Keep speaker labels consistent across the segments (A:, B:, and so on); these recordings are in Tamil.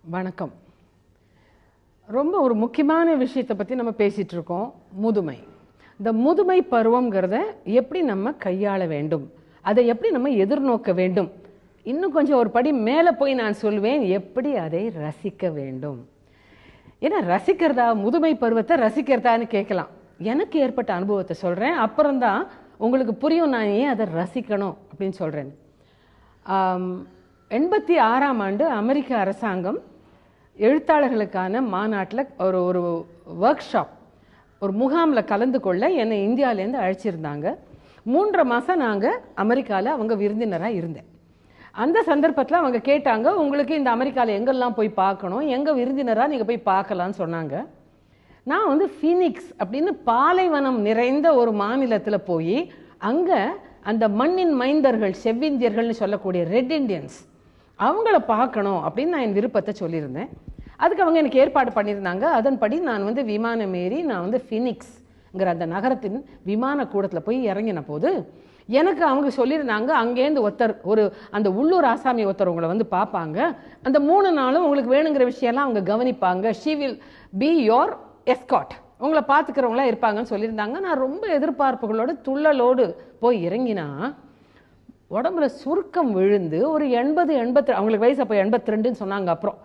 A: வணக்கம். ரொம்ப ஒரு முக்கியமான விஷயத்தை பற்றி நம்ம பேசிகிட்டு இருக்கோம், முதுமை. இந்த முதுமை பருவங்கிறத எப்படி நம்ம கையாள வேண்டும், அதை எப்படி நம்ம எதிர்நோக்க வேண்டும், இன்னும் கொஞ்சம் ஒரு படி மேலே போய் நான் சொல்வேன் எப்படி அதை ரசிக்க வேண்டும். ஏன்னா ரசிக்கிறதா, முதுமை பருவத்தை ரசிக்கிறதான்னு கேட்கலாம். எனக்கு ஏற்பட்ட அனுபவத்தை சொல்கிறேன், அப்புறம்தான் உங்களுக்கு புரியும் நான் ஏன் அதை ரசிக்கணும் அப்படின்னு சொல்கிறேன். 86ஆம் ஆண்டு அமெரிக்க அரசாங்கம் எழுத்தாளர்களுக்கான மாநாட்டில் ஒரு ஒர்க் ஷாப், ஒரு முகாமில் கலந்து கொள்ள என்னை இந்தியாவிலேருந்து அழைச்சிருந்தாங்க. 3.5 மாதம் நாங்கள் அமெரிக்காவில் அவங்க விருந்தினராக இருந்தேன். அந்த சந்தர்ப்பத்தில் அவங்க கேட்டாங்க, உங்களுக்கு இந்த அமெரிக்காவில் எங்கெல்லாம் போய் பார்க்கணும், எங்கே விருந்தினராக நீங்கள் போய் பார்க்கலான்னு சொன்னாங்க. நான் ஃபீனிக்ஸ் அப்படின்னு பாலைவனம் நிறைந்த ஒரு மாநிலத்தில் போய் அங்கே அந்த மண்ணின் மைந்தர்கள், செவ்விந்தியர்கள்னு சொல்லக்கூடிய ரெட் இண்டியன்ஸ், அவங்கள பார்க்கணும் அப்படின்னு நான் என் விருப்பத்தை சொல்லியிருந்தேன். அதுக்கு அவங்க எனக்கு ஏற்பாடு பண்ணியிருந்தாங்க. அதன்படி நான் விமானம் ஏறி நான் ஃபீனிக்ஸ்ங்கிற அந்த நகரத்தின் விமான கூடத்தில் போய் இறங்கின போது எனக்கு அவங்க சொல்லியிருந்தாங்க, அங்கேருந்து ஒரு அந்த உள்ளூர் ஆசாமி ஒருத்தர் உங்களை பார்ப்பாங்க, அந்த 3 நாளும் உங்களுக்கு வேணுங்கிற விஷயம்லாம் அவங்க கவனிப்பாங்க, she will be your escort, உங்களை பார்த்துக்கிறவங்களா இருப்பாங்கன்னு சொல்லியிருந்தாங்க. நான் ரொம்ப எதிர்பார்ப்புகளோடு துள்ளலோடு போய் இறங்கினா உடம்புல சுருக்கம் விழுந்து ஒரு 80 அவங்களுக்கு வயசு அப்போ 82ன்னு சொன்னாங்க. அப்புறம்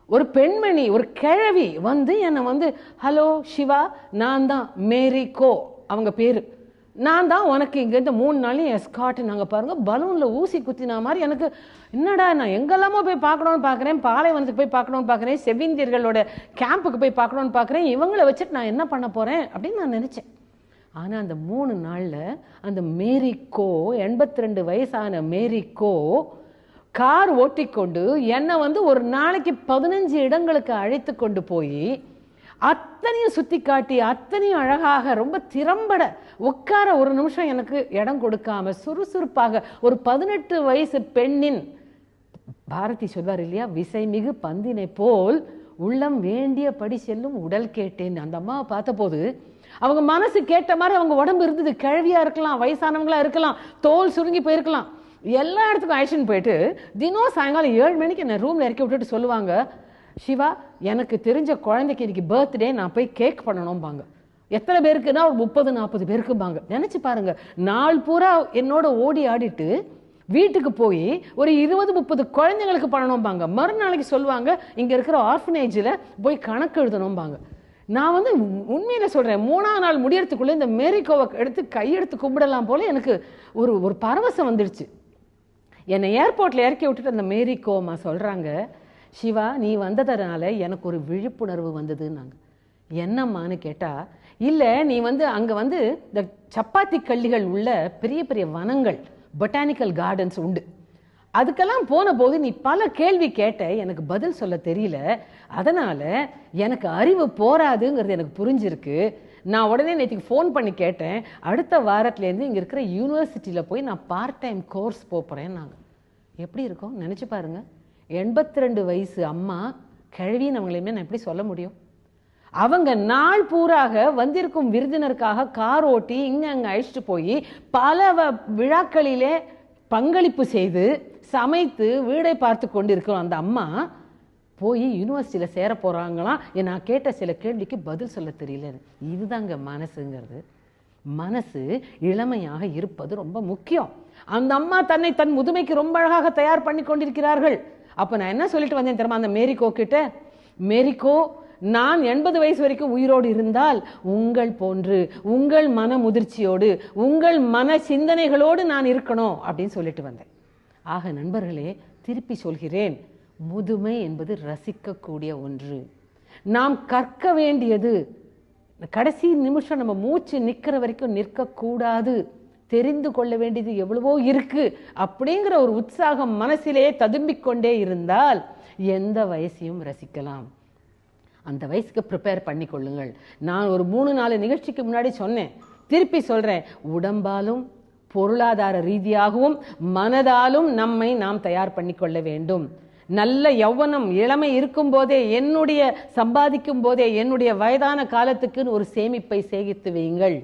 A: ஒரு பெண்மணி, ஒரு கிழவி என்னை ஹலோ சிவா, நான் தான் மேரி கோ, அவங்க பேர், நான் தான் உனக்கு இங்கேருந்து 3 நாளையும் எஸ்காட். நாங்கள் பாருங்கள் பலூனில் ஊசி குத்தினா மாதிரி எனக்கு என்னடா, நான் எங்கெல்லாமோ போய் பார்க்கணுன்னு பார்க்குறேன், பாலைவனத்துக்கு போய் பார்க்கணுன்னு பார்க்குறேன், செவ்விந்தியர்களோட கேம்புக்கு போய் பார்க்கணுன்னு பார்க்குறேன், இவங்களை வச்சுட்டு நான் என்ன பண்ண போகிறேன் அப்படின்னு நான் நினச்சேன். ஆனால் அந்த 3 நாளில் அந்த மேரி கோ, 82 வயசான மேரி கோ கார் ஓட்டிக்கொண்டு என்னை ஒரு நாளைக்கு 15 இடங்களுக்கு அழைத்து கொண்டு போய் அத்தனையும் சுற்றி காட்டி, அத்தனையும் அழகாக ரொம்ப திறம்பட உட்கார ஒரு நிமிஷம் எனக்கு இடம் கொடுக்காம சுறுசுறுப்பாக ஒரு 18 வயசு பெண்ணின், பாரதி சொல்வார் இல்லையா, விசைமிகு பந்தினை போல் உள்ளம் வேண்டியபடி செல்லும் உடல் கேட்டேன். அந்த அம்மாவை பார்த்த போது அவங்க மனசு கேட்ட மாதிரி அவங்க உடம்பு இருந்தது. கிழவியா இருக்கலாம், வயசானவங்களா இருக்கலாம், தோல் சுருங்கி போயிருக்கலாம், எல்லா இடத்துக்கும் அழைச்சின்னு போயிட்டு தினம் சாயங்காலம் 7 மணிக்கு என்ன ரூம்ல இறக்கி விட்டுட்டு சொல்லுவாங்க, சிவா எனக்கு தெரிஞ்ச குழந்தைக்கு இன்னைக்கு பர்த்டே, நான் போய் கேக் பண்ணணும்பாங்க. எத்தனை பேருக்குன்னா ஒரு 30-40 பேருக்குபாங்க. நினைச்சு பாருங்க, நாள் பூரா என்னோட ஓடி ஆடிட்டு வீட்டுக்கு போய் ஒரு 20-30 குழந்தைங்களுக்கு பண்ணணும்பாங்க. மறுநாளைக்கு சொல்லுவாங்க, இங்க இருக்கிற ஆர்ஃபனேஜில் போய் கணக்கு எழுதணும்பாங்க. நான் உண்மையில சொல்றேன், 3ஆம் நாள் முடியறதுக்குள்ள இந்த மேரிகோவை எடுத்து கையெடுத்து கும்பிடலாம் போல எனக்கு ஒரு பரவசம் வந்துடுச்சு. என்னை ஏர்போர்ட்ல இறக்கி விட்டுட்டு அந்த மேரிகோமா சொல்றாங்க, சிவா நீ வந்ததுனால எனக்கு ஒரு விழிப்புணர்வு வந்ததுன்னாங்க. என்னம்மான்னு கேட்டா, இல்லை நீ அங்கே இந்த சப்பாத்தி கள்ளிகள் உள்ள பெரிய பெரிய வனங்கள், பொட்டானிக்கல் கார்டன்ஸ் உண்டு, அதுக்கெல்லாம் போன போது நீ பல கேள்வி கேட்ட, எனக்கு பதில் சொல்ல தெரியல, அதனால எனக்கு அறிவு போராதுங்கிறது எனக்கு புரிஞ்சிருக்கு. நான் உடனே நேற்றுக்கு ஃபோன் பண்ணி கேட்டேன், அடுத்த வாரத்துலேருந்து இங்கே இருக்கிற யூனிவர்சிட்டியில் போய் நான் பார்ட் டைம் கோர்ஸ் போகிறேன். நாங்கள் எப்படி இருக்கோம் நினச்சி பாருங்க. 82 வயசு அம்மா கிழவின்னு அவங்களையுமே நான் எப்படி சொல்ல முடியும்? அவங்க நாள் பூராக வந்திருக்கும் விருந்தினருக்காக கார் ஓட்டி இங்கே அங்கே அழைச்சிட்டு போய் பல விழாக்களிலே பங்களிப்பு செய்து சமைத்து வீடை பார்த்து கொண்டு இருக்கிறோம். அந்த அம்மா போய் யூனிவர்சிட்டியில் சேர போகிறாங்களாம். நான் கேட்ட சில கேள்விக்கு பதில் சொல்ல தெரியல. இதுதாங்க மனசுங்கிறது. மனசு இளமையாக இருப்பது ரொம்ப முக்கியம். அந்த அம்மா தன் முதுமைக்கு ரொம்ப அழகாக தயார் பண்ணி கொண்டிருக்கிறார்கள். அப்போ நான் என்ன சொல்லிட்டு வந்தேன் தெரியுமா அந்த மேரிகோ கிட்ட, மேரிகோ நான் 80 வயசு வரைக்கும் உயிரோடு இருந்தால் உங்கள் போன்று, உங்கள் மன முதிர்ச்சியோடு, உங்கள் மன சிந்தனைகளோடு நான் இருக்கணும் அப்படின்னு சொல்லிட்டு வந்தேன். ஆக நண்பர்களே, திருப்பி சொல்கிறேன், முதுமை என்பது ரசிக்கக்கூடிய ஒன்று. நாம் கற்க வேண்டியது, கடைசி நிமிஷம் நம்ம மூச்சு நிற்கிற வரைக்கும் நிற்கக்கூடாது, தெரிந்து கொள்ள வேண்டியது எவ்வளவோ இருக்கு அப்படிங்கிற ஒரு உற்சாகம் மனசிலே ததும்பிக் கொண்டே இருந்தால் எந்த வயசையும் ரசிக்கலாம். அந்த வயசுக்கு ப்ரிப்பேர் பண்ணி கொள்ளுங்கள். நான் ஒரு 3-4 நிகழ்ச்சிக்கு முன்னாடி சொன்னேன், திருப்பி சொல்றேன், உடம்பாலும் பொருளாதார ரீதியாகவும் மனதாலும் நம்மை நாம் தயார் பண்ணி கொள்ள வேண்டும். நல்ல யௌவனம் இளமை இருக்கும் போதே, என்னுடைய சம்பாதிக்கும் போதே என்னுடைய வயதான காலத்துக்குன்னு ஒரு சேமிப்பை சேமித்து வையுங்கள்.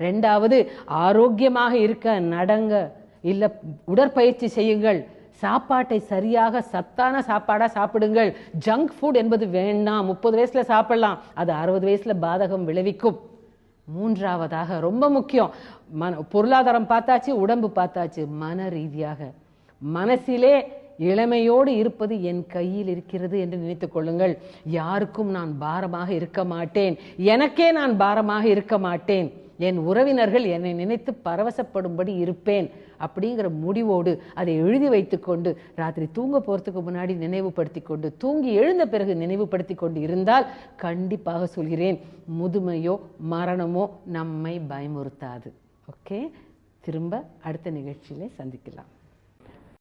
A: 2வது, ஆரோக்கியமாக இருக்க நடங்க, இல்லை உடற்பயிற்சி செய்யுங்கள், சாப்பாட்டை சரியாக சத்தான சாப்பாடாக சாப்பிடுங்கள். ஜங்க் ஃபுட் என்பது வேண்டாம். 30 வயசுல சாப்பிடலாம், அது 60 வயசுல பாதகம் விளைவிக்கும். மூன்றாவதாக ரொம்ப முக்கியம், பொருளாதாரம் பார்த்தாச்சு, உடம்பு பார்த்தாச்சு, மன ரீதியாக மனசிலே இளமையோடு இருப்பது என் கையில் இருக்கிறது என்று நினைத்துக் கொள்ளுங்கள். யாருக்கும் நான் பாரமாக இருக்க மாட்டேன், எனக்கே நான் பாரமாக இருக்க மாட்டேன், என் உறவினர்கள் என்னை நினைத்து பரவசப்படும்படி இருப்பேன் அப்படிங்கிற முடிவோடு அதை எழுதி வைத்துக்கொண்டு ராத்திரி தூங்க போகிறதுக்கு முன்னாடி நினைவுபடுத்தி கொண்டு தூங்கி எழுந்த பிறகு நினைவுபடுத்தி கொண்டு இருந்தால் கண்டிப்பாக சொல்கிறேன், முதுமையோ மரணமோ நம்மை பயமுறுத்தாது. ஓகே, திரும்ப அடுத்த நிகழ்ச்சியிலே சந்திக்கலாம்.